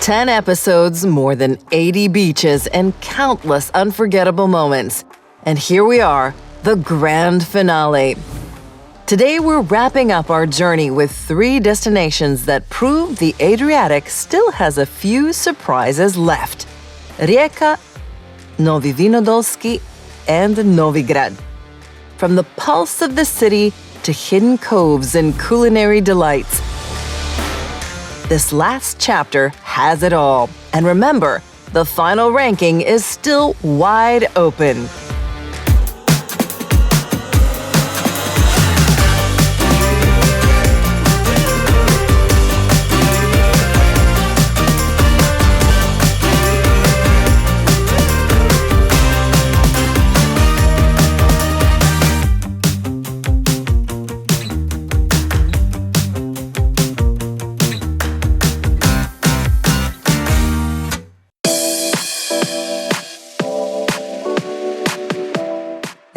10 episodes, more than 80 beaches, and countless unforgettable moments. And here we are, the grand finale. Today we're wrapping up our journey with 3 destinations that prove the Adriatic still has a few surprises left: Rijeka, Novi Vinodolski, and Novigrad. From the pulse of the city to hidden coves and culinary delights, this last chapter has it all. And remember, the final ranking is still wide open.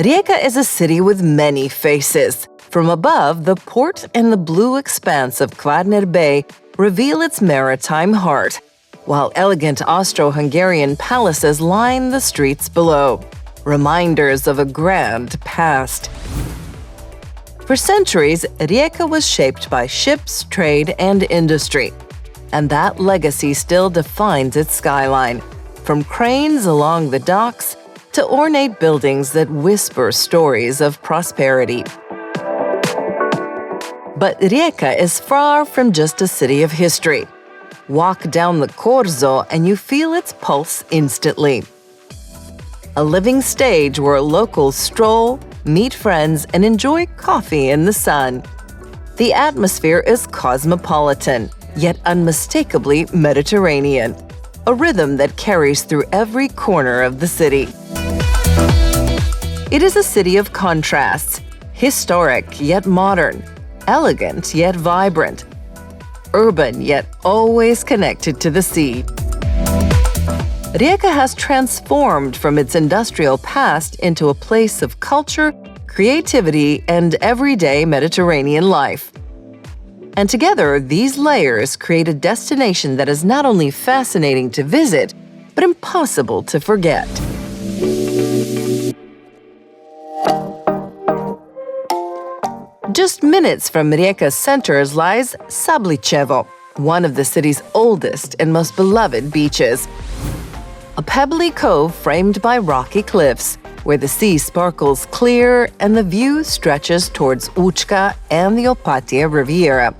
Rijeka is a city with many faces. From above, the port and the blue expanse of Kvarner Bay reveal its maritime heart, while elegant Austro-Hungarian palaces line the streets below, reminders of a grand past. For centuries, Rijeka was shaped by ships, trade, and industry, and that legacy still defines its skyline, from cranes along the docks to ornate buildings that whisper stories of prosperity. But Rijeka is far from just a city of history. Walk down the Corso and you feel its pulse instantly. A living stage where locals stroll, meet friends, and enjoy coffee in the sun. The atmosphere is cosmopolitan, yet unmistakably Mediterranean, a rhythm that carries through every corner of the city. It is a city of contrasts, historic yet modern, elegant yet vibrant, urban yet always connected to the sea. Rijeka has transformed from its industrial past into a place of culture, creativity, and everyday Mediterranean life. And together, these layers create a destination that is not only fascinating to visit, but impossible to forget. Just minutes from Rijeka's center lies Sabličevo, one of the city's oldest and most beloved beaches. A pebbly cove framed by rocky cliffs, where the sea sparkles clear and the view stretches towards Učka and the Opatija Riviera.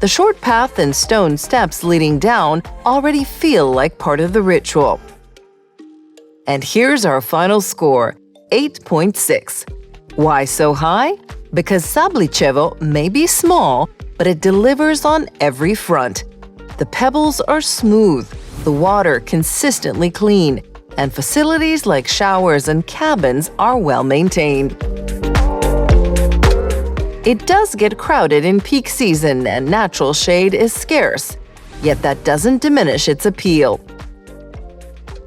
The short path and stone steps leading down already feel like part of the ritual. And here's our final score, 8.6. Why so high? Because Sabličevo may be small, but it delivers on every front. The pebbles are smooth, the water consistently clean, and facilities like showers and cabins are well maintained. It does get crowded in peak season and natural shade is scarce, yet that doesn't diminish its appeal.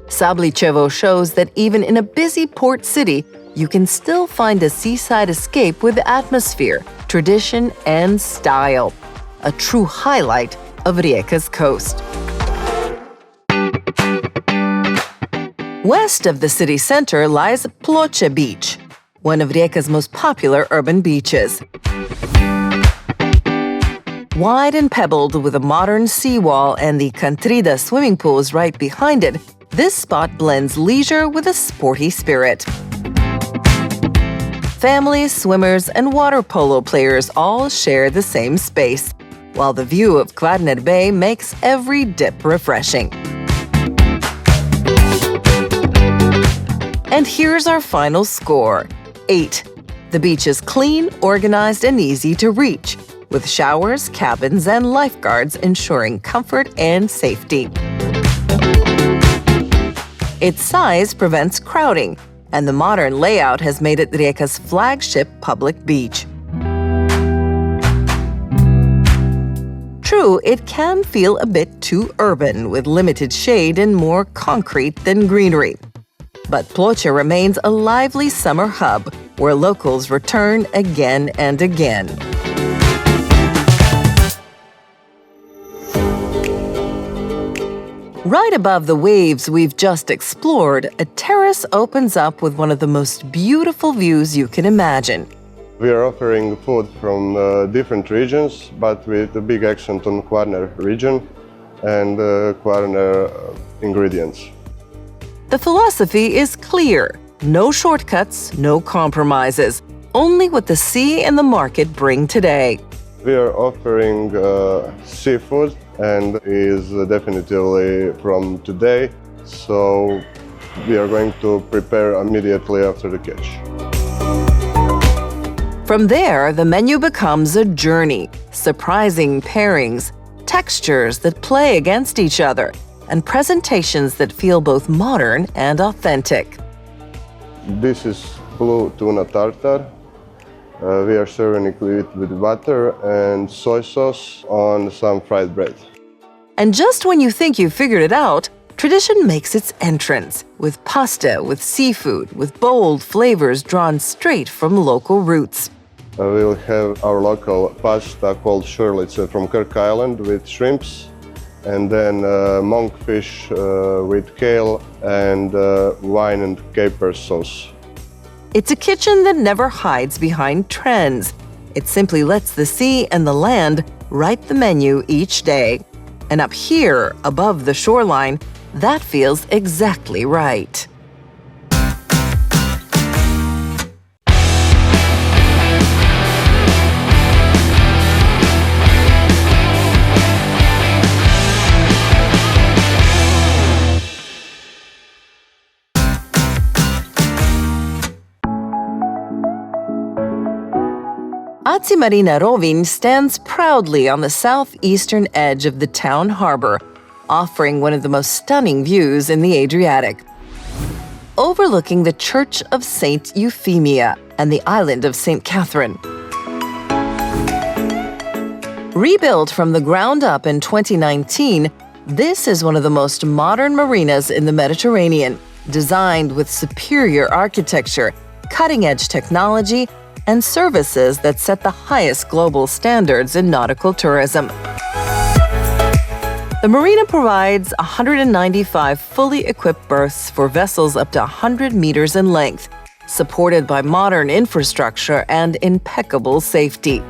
Sabličevo shows that even in a busy port city, you can still find a seaside escape with atmosphere, tradition, and style. A true highlight of Rijeka's coast. West of the city center lies Ploče Beach, one of Rijeka's most popular urban beaches. Wide and pebbled with a modern seawall and the Kantrida swimming pools right behind it, this spot blends leisure with a sporty spirit. Families, swimmers, and water polo players all share the same space, while the view of Kvarner Bay makes every dip refreshing. And here's our final score, 8. The beach is clean, organized, and easy to reach, with showers, cabins, and lifeguards ensuring comfort and safety. Its size prevents crowding, and the modern layout has made it Rijeka's flagship public beach. True, it can feel a bit too urban, with limited shade and more concrete than greenery. But Ploče remains a lively summer hub where locals return again and again. Right above the waves we've just explored, a terrace opens up with one of the most beautiful views you can imagine. We are offering food from different regions, but with a big accent on Kvarner region and Kvarner ingredients. The philosophy is clear. No shortcuts, no compromises. Only what the sea and the market bring today. We are offering seafood and is definitively from today, so we are going to prepare immediately after the catch. From there, the menu becomes a journey, surprising pairings, textures that play against each other, and presentations that feel both modern and authentic. This is blue tuna tartar. We are serving it with butter and soy sauce on some fried bread. And just when you think you've figured it out, tradition makes its entrance with pasta, with seafood, with bold flavors drawn straight from local roots. We'll have our local pasta called Shirlice from Kirk Island with shrimps, and then monkfish with kale and wine and caper sauce. It's a kitchen that never hides behind trends. It simply lets the sea and the land write the menu each day. And up here, above the shoreline, that feels exactly right. Aci Marina Rovinj stands proudly on the southeastern edge of the town harbor, offering one of the most stunning views in the Adriatic. Overlooking the Church of St. Euphemia and the island of St. Catherine. Rebuilt from the ground up in 2019, this is one of the most modern marinas in the Mediterranean, designed with superior architecture, cutting-edge technology, and services that set the highest global standards in nautical tourism. The marina provides 195 fully equipped berths for vessels up to 100 meters in length, supported by modern infrastructure and impeccable safety.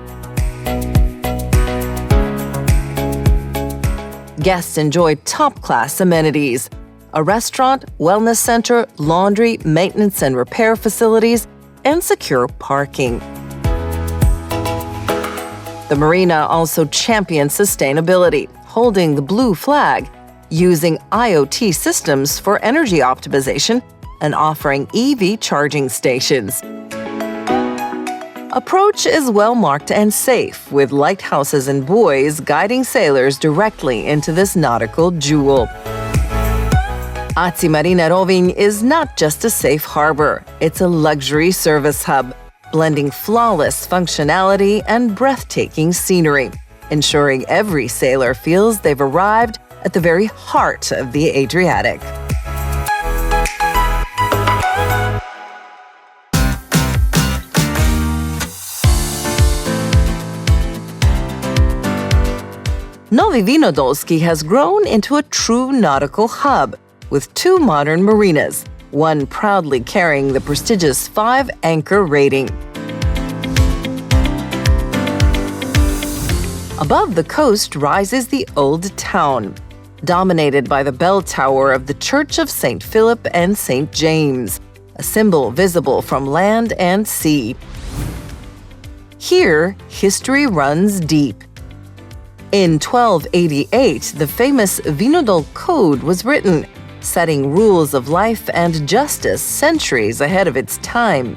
Guests enjoy top-class amenities: a restaurant, wellness center, laundry, maintenance and repair facilities, and secure parking. The marina also champions sustainability, holding the blue flag, using IoT systems for energy optimization, and offering EV charging stations. Approach is well marked and safe, with lighthouses and buoys guiding sailors directly into this nautical jewel. Aci Marina Rovinj is not just a safe harbor, it's a luxury service hub, blending flawless functionality and breathtaking scenery, ensuring every sailor feels they've arrived at the very heart of the Adriatic. Novi Vinodolski has grown into a true nautical hub, with 2 modern marinas, one proudly carrying the prestigious 5-anchor rating. Above the coast rises the Old Town, dominated by the bell tower of the Church of St. Philip and St. James, a symbol visible from land and sea. Here, history runs deep. In 1288, the famous Vinodol Code was written, setting rules of life and justice centuries ahead of its time.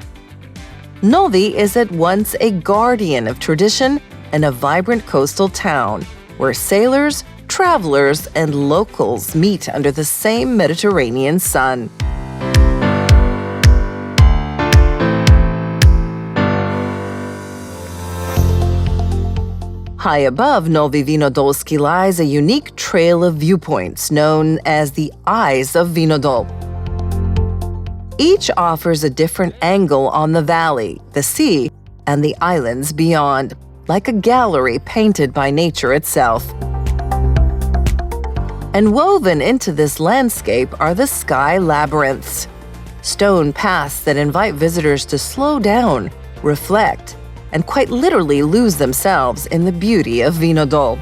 Novi is at once a guardian of tradition and a vibrant coastal town, where sailors, travelers, and locals meet under the same Mediterranean sun. High above Novi Vinodolski lies a unique trail of viewpoints known as the Eyes of Vinodol. Each offers a different angle on the valley, the sea, and the islands beyond, like a gallery painted by nature itself. And woven into this landscape are the sky labyrinths, stone paths that invite visitors to slow down, reflect, and quite literally lose themselves in the beauty of Vinodol.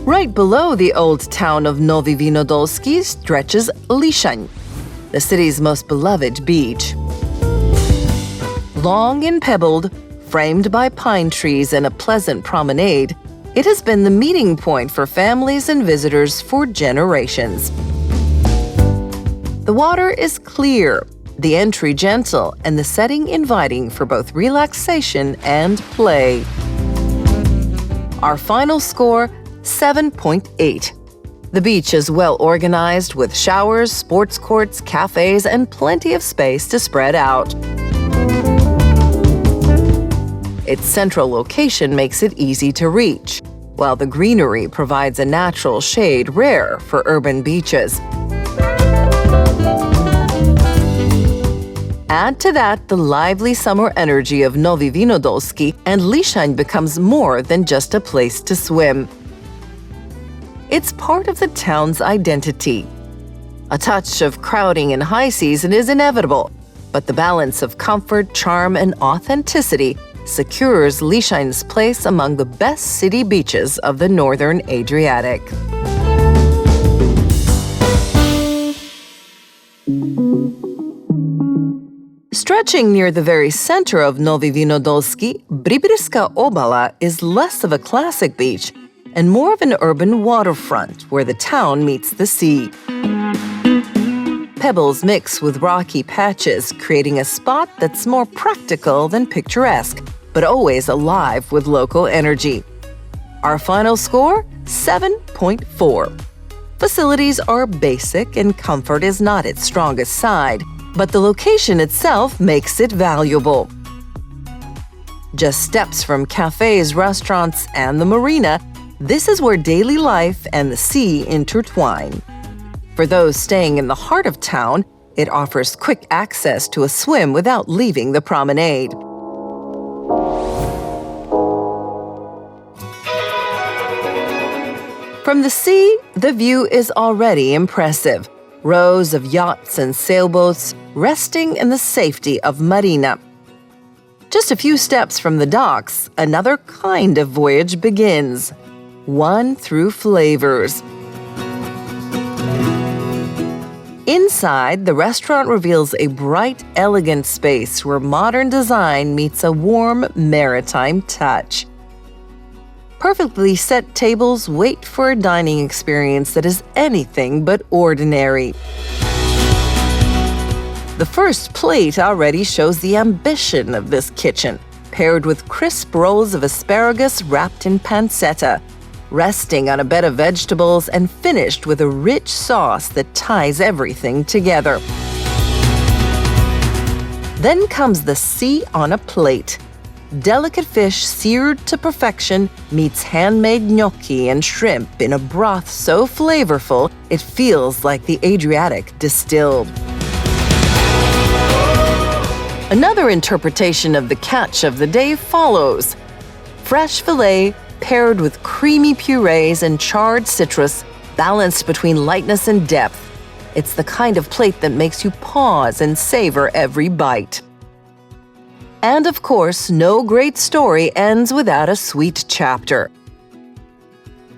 Right below the old town of Novi Vinodolski stretches Lisan, the city's most beloved beach. Long and pebbled, framed by pine trees and a pleasant promenade, it has been the meeting point for families and visitors for generations. The water is clear, the entry gentle, and the setting inviting for both relaxation and play. Our final score, 7.8. The beach is well organized with showers, sports courts, cafes, and plenty of space to spread out. Its central location makes it easy to reach, while the greenery provides a natural shade rare for urban beaches. Add to that the lively summer energy of Novi Vinodolski, and Lisan becomes more than just a place to swim. It's part of the town's identity. A touch of crowding in high season is inevitable, but the balance of comfort, charm, and authenticity secures Lisan's place among the best city beaches of the northern Adriatic. Stretching near the very center of Novi Vinodolski, Bribirska Obala is less of a classic beach and more of an urban waterfront where the town meets the sea. Pebbles mix with rocky patches, creating a spot that's more practical than picturesque, but always alive with local energy. Our final score, 7.4. Facilities are basic and comfort is not its strongest side, but the location itself makes it valuable. Just steps from cafes, restaurants, and the marina, this is where daily life and the sea intertwine. For those staying in the heart of town, it offers quick access to a swim without leaving the promenade. From the sea, the view is already impressive. Rows of yachts and sailboats resting in the safety of Marina. Just a few steps from the docks, another kind of voyage begins. One through flavors. Inside, the restaurant reveals a bright, elegant space where modern design meets a warm, maritime touch. Perfectly set tables wait for a dining experience that is anything but ordinary. The first plate already shows the ambition of this kitchen, paired with crisp rolls of asparagus wrapped in pancetta, resting on a bed of vegetables and finished with a rich sauce that ties everything together. Then comes the sea on a plate. Delicate fish seared to perfection meets handmade gnocchi and shrimp in a broth so flavorful it feels like the Adriatic distilled. Another interpretation of the catch of the day follows. Fresh filet paired with creamy purees and charred citrus, balanced between lightness and depth. It's the kind of plate that makes you pause and savor every bite. And of course, no great story ends without a sweet chapter.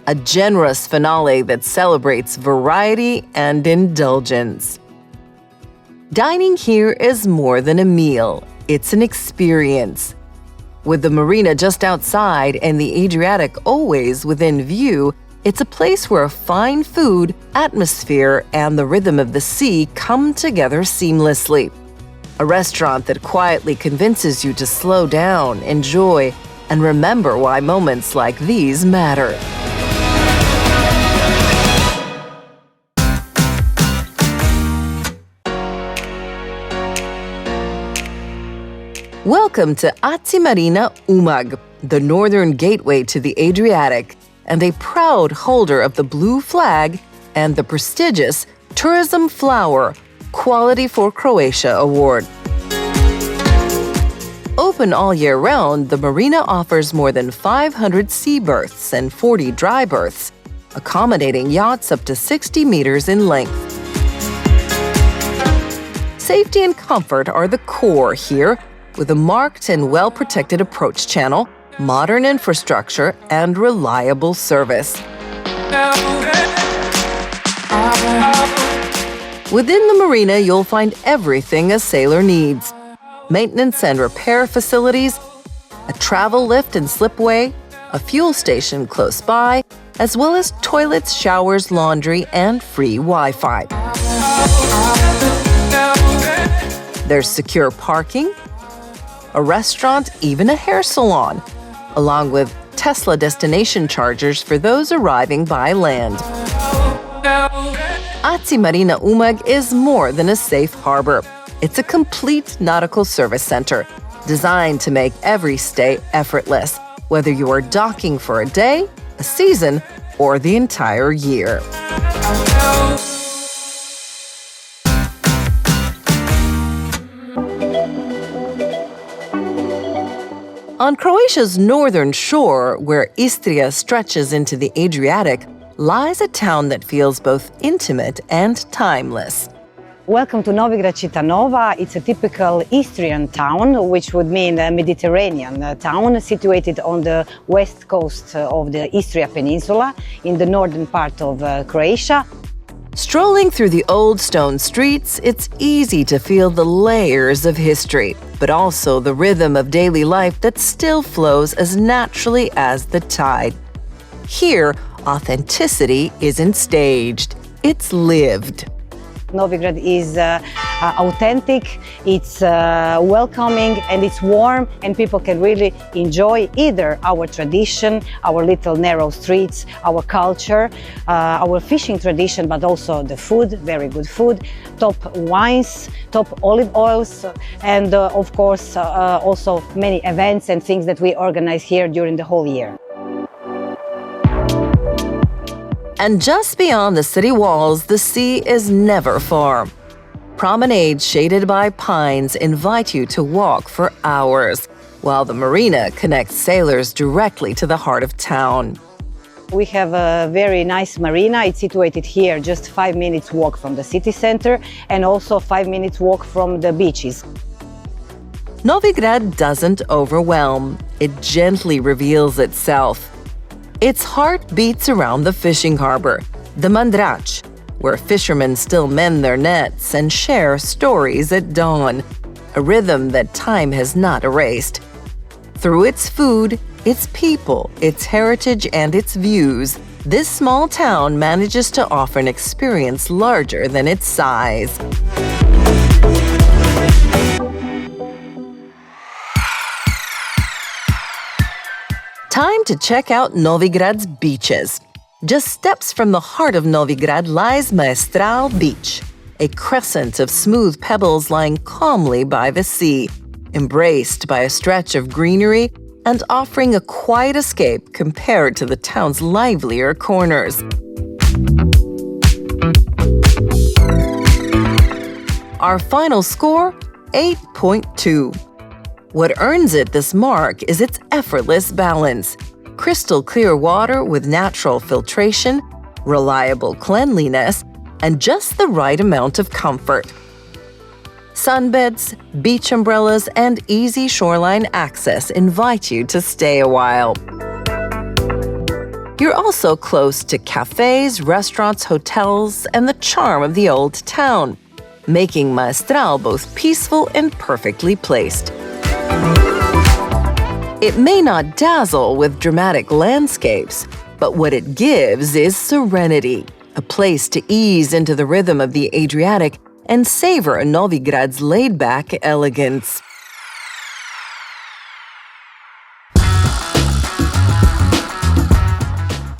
A generous finale that celebrates variety and indulgence. Dining here is more than a meal, it's an experience. With the marina just outside and the Adriatic always within view, it's a place where fine food, atmosphere, and the rhythm of the sea come together seamlessly. A restaurant that quietly convinces you to slow down, enjoy, and remember why moments like these matter. Welcome to Aci Marina Umag, the northern gateway to the Adriatic, and a proud holder of the blue flag and the prestigious Tourism Flower Quality for Croatia Award. Open all year round, the marina offers more than 500 sea berths and 40 dry berths, accommodating yachts up to 60 meters in length. Safety and comfort are the core here, with a marked and well-protected approach channel, modern infrastructure, and reliable service. Within the marina, you'll find everything a sailor needs: maintenance and repair facilities, a travel lift and slipway, a fuel station close by, as well as toilets, showers, laundry, and free Wi-Fi. There's secure parking, a restaurant, even a hair salon, along with Tesla destination chargers for those arriving by land. Aci Marina Umag is more than a safe harbor. It's a complete nautical service center, designed to make every stay effortless, whether you are docking for a day, a season, or the entire year. On Croatia's northern shore, where Istria stretches into the Adriatic, lies a town that feels both intimate and timeless. Welcome to Novigrad Citanova. It's a typical Istrian town, which would mean a Mediterranean town situated on the west coast of the Istria Peninsula in the northern part of Croatia. Strolling through the old stone streets, it's easy to feel the layers of history, but also the rhythm of daily life that still flows as naturally as the tide. Here, authenticity isn't staged, it's lived. Novigrad is authentic, it's welcoming, and it's warm, and people can really enjoy either our tradition, our little narrow streets, our culture, our fishing tradition, but also the food, very good food, top wines, top olive oils, and of course also many events and things that we organize here during the whole year. And just beyond the city walls, the sea is never far. Promenades shaded by pines invite you to walk for hours, while the marina connects sailors directly to the heart of town. We have a very nice marina. It's situated here, just 5 minutes walk from the city center, and also 5 minutes walk from the beaches. Novigrad doesn't overwhelm. It gently reveals itself. Its heart beats around the fishing harbor, the Mandrač, where fishermen still mend their nets and share stories at dawn, a rhythm that time has not erased. Through its food, its people, its heritage, and its views, this small town manages to offer an experience larger than its size. Time to check out Novigrad's beaches. Just steps from the heart of Novigrad lies Maestral Beach, a crescent of smooth pebbles lying calmly by the sea, embraced by a stretch of greenery and offering a quiet escape compared to the town's livelier corners. Our final score, 8.2. What earns it this mark is its effortless balance. Crystal clear water with natural filtration, reliable cleanliness, and just the right amount of comfort. Sunbeds, beach umbrellas, and easy shoreline access invite you to stay a while. You're also close to cafes, restaurants, hotels, and the charm of the old town, making Maestral both peaceful and perfectly placed. It may not dazzle with dramatic landscapes, but what it gives is serenity, a place to ease into the rhythm of the Adriatic and savor Novigrad's laid-back elegance.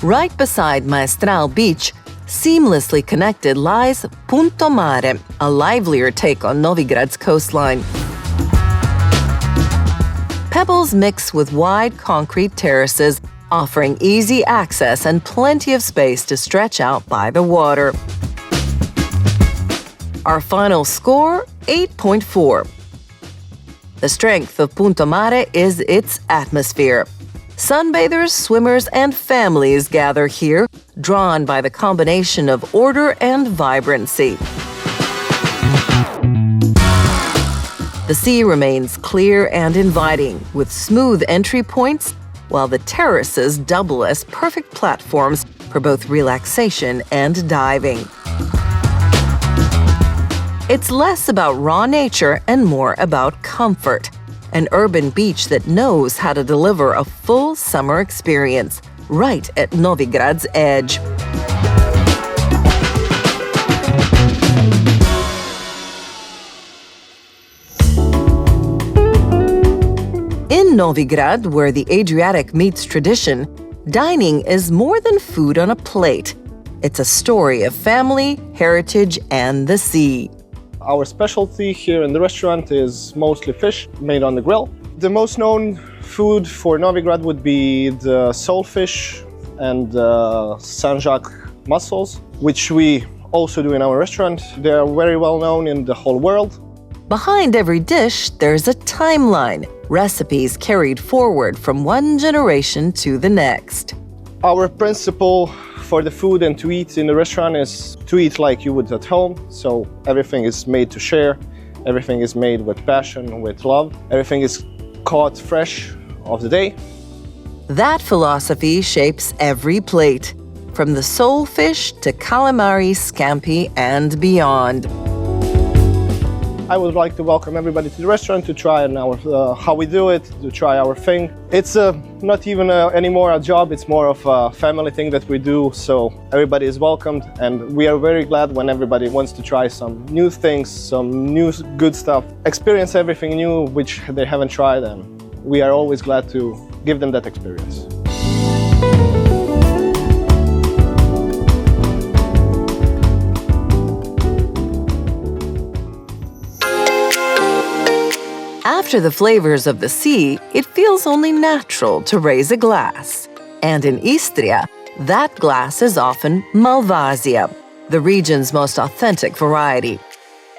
Right beside Maestral Beach, seamlessly connected lies Punto Mare, a livelier take on Novigrad's coastline. Pebbles mix with wide concrete terraces, offering easy access and plenty of space to stretch out by the water. Our final score, 8.4. The strength of Punta Mare is its atmosphere. Sunbathers, swimmers, and families gather here, drawn by the combination of order and vibrancy. The sea remains clear and inviting, with smooth entry points, while the terraces double as perfect platforms for both relaxation and diving. It's less about raw nature and more about comfort. An urban beach that knows how to deliver a full summer experience, right at Novigrad's edge. In Novigrad, where the Adriatic meets tradition, dining is more than food on a plate. It's a story of family, heritage, and the sea. Our specialty here in the restaurant is mostly fish made on the grill. The most known food for Novigrad would be the solefish and Saint-Jacques mussels, which we also do in our restaurant. They are very well known in the whole world. Behind every dish, there's a timeline, recipes carried forward from one generation to the next. Our principle for the food and to eat in the restaurant is to eat like you would at home. So everything is made to share, everything is made with passion, with love, everything is caught fresh of the day. That philosophy shapes every plate, from the solefish to calamari, scampi, and beyond. I would like to welcome everybody to the restaurant to try how we do it, to try our thing. It's not even anymore a job, it's more of a family thing that we do, so everybody is welcomed, and we are very glad when everybody wants to try some new things, some new good stuff, experience everything new which they haven't tried, and we are always glad to give them that experience. After the flavors of the sea, it feels only natural to raise a glass. And in Istria, that glass is often Malvasia, the region's most authentic variety.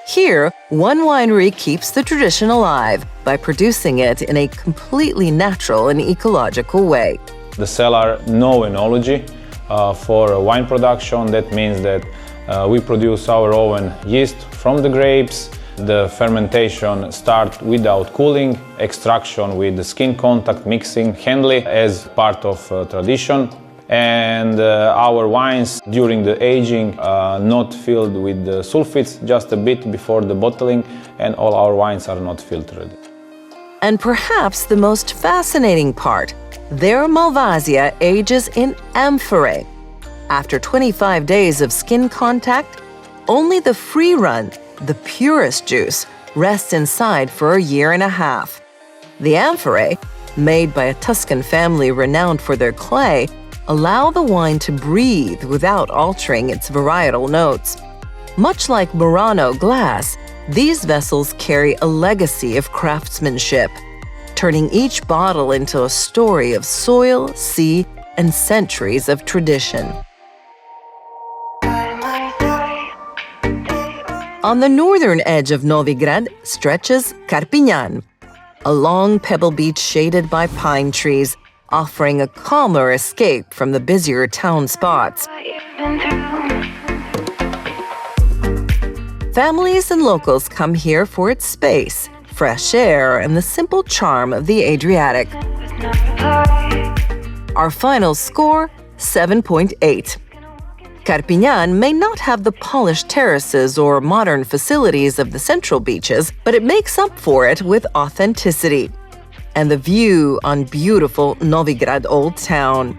Here, one winery keeps the tradition alive by producing it in a completely natural and ecological way. The cellar, no enology for wine production. That means that we produce our own yeast from the grapes. The fermentation starts without cooling, extraction with the skin contact, mixing, handling as part of tradition. And our wines during the aging not filled with the sulfites, just a bit before the bottling, and all our wines are not filtered. And perhaps the most fascinating part, their Malvasia ages in amphorae. After 25 days of skin contact, only the free run, the purest juice, rests inside for a year and a half. The amphorae, made by a Tuscan family renowned for their clay, allow the wine to breathe without altering its varietal notes. Much like Murano glass, these vessels carry a legacy of craftsmanship, turning each bottle into a story of soil, sea, and centuries of tradition. On the northern edge of Novigrad stretches Carpignan, a long pebble beach shaded by pine trees, offering a calmer escape from the busier town spots. Families and locals come here for its space, fresh air, and the simple charm of the Adriatic. Our final score, 7.8. Carpignan may not have the polished terraces or modern facilities of the central beaches, but it makes up for it with authenticity and the view on beautiful Novigrad Old Town.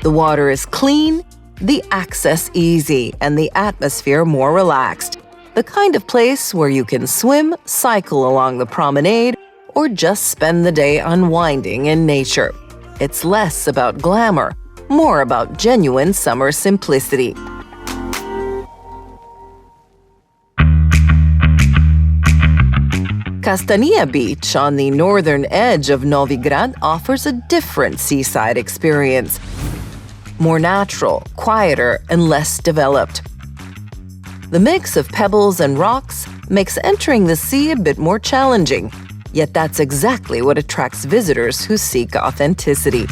The water is clean, the access easy, and the atmosphere more relaxed. The kind of place where you can swim, cycle along the promenade, or just spend the day unwinding in nature. It's less about glamour, more about genuine summer simplicity. Castania Beach on the northern edge of Novigrad offers a different seaside experience. More natural, quieter, and less developed. The mix of pebbles and rocks makes entering the sea a bit more challenging, yet that's exactly what attracts visitors who seek authenticity.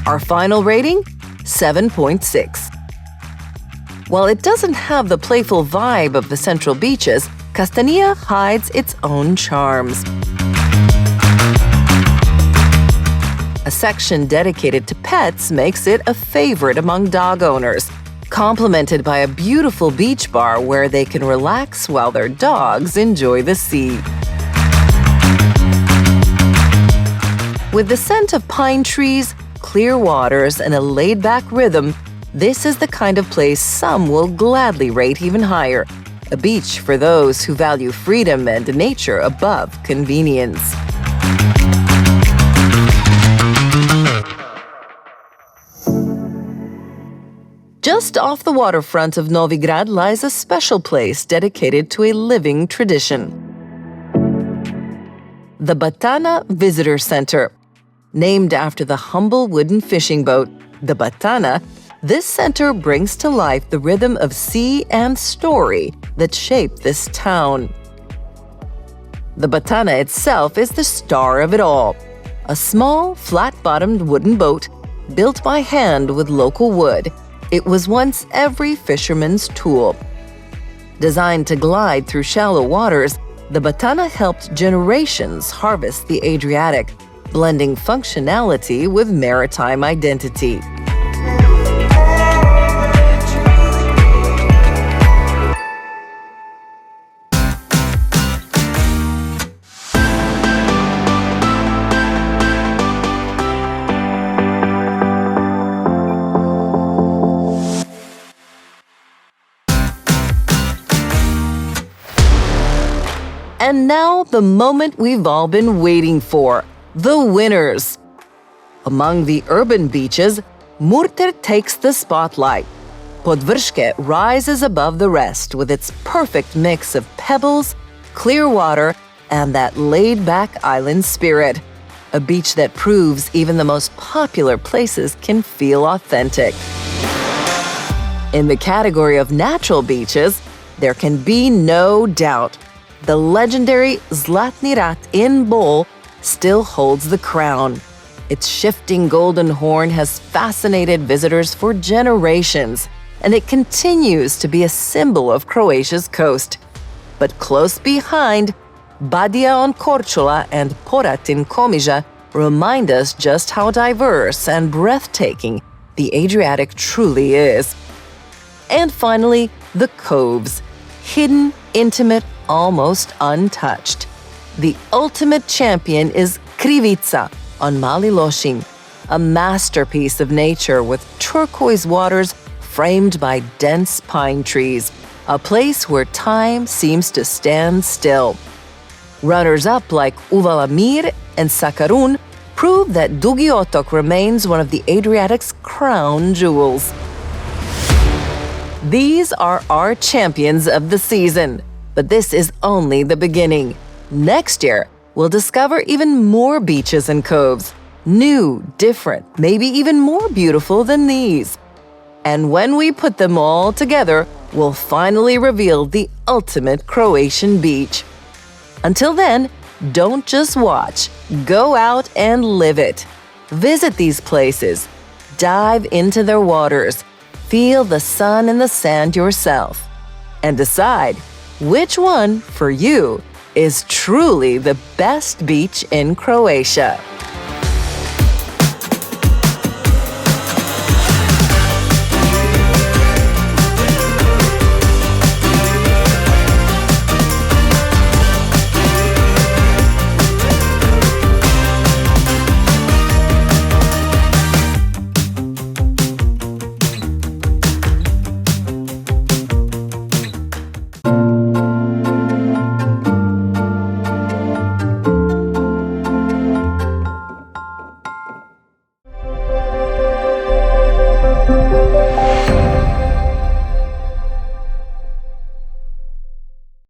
Our final rating? 7.6. While it doesn't have the playful vibe of the central beaches, Castania hides its own charms. A section dedicated to pets makes it a favorite among dog owners, complemented by a beautiful beach bar where they can relax while their dogs enjoy the sea. With the scent of pine trees, clear waters, and a laid-back rhythm, this is the kind of place some will gladly rate even higher, a beach for those who value freedom and nature above convenience. Just off the waterfront of Novigrad lies a special place dedicated to a living tradition. The Batana Visitor Center. Named after the humble wooden fishing boat, the Batana, this center brings to life the rhythm of sea and story that shaped this town. The Batana itself is the star of it all. A small, flat-bottomed wooden boat built by hand with local wood. It was once every fisherman's tool. Designed to glide through shallow waters, the Batana helped generations harvest the Adriatic, blending functionality with maritime identity. And now, the moment we've all been waiting for, the winners. Among the urban beaches, Murter takes the spotlight. Podvrške rises above the rest with its perfect mix of pebbles, clear water, and that laid-back island spirit. A beach that proves even the most popular places can feel authentic. In the category of natural beaches, there can be no doubt. The legendary Zlatni Rat in Bol still holds the crown. Its shifting golden horn has fascinated visitors for generations, and it continues to be a symbol of Croatia's coast. But close behind, Badia on Korčula and Porat in Komiža remind us just how diverse and breathtaking the Adriatic truly is. And finally, the coves. Hidden, intimate, almost untouched. The ultimate champion is Krivica on Mali Lošinj, a masterpiece of nature with turquoise waters framed by dense pine trees, a place where time seems to stand still. Runners-up like Uvala Mir and Sakarun prove that Dugi Otok remains one of the Adriatic's crown jewels. These are our champions of the season, but this is only the beginning. Next year, we'll discover even more beaches and coves, new, different, maybe even more beautiful than these. And when we put them all together, we'll finally reveal the ultimate Croatian beach. Until then, don't just watch, go out and live it. Visit these places, dive into their waters, feel the sun and the sand yourself, and decide which one, for you, is truly the best beach in Croatia.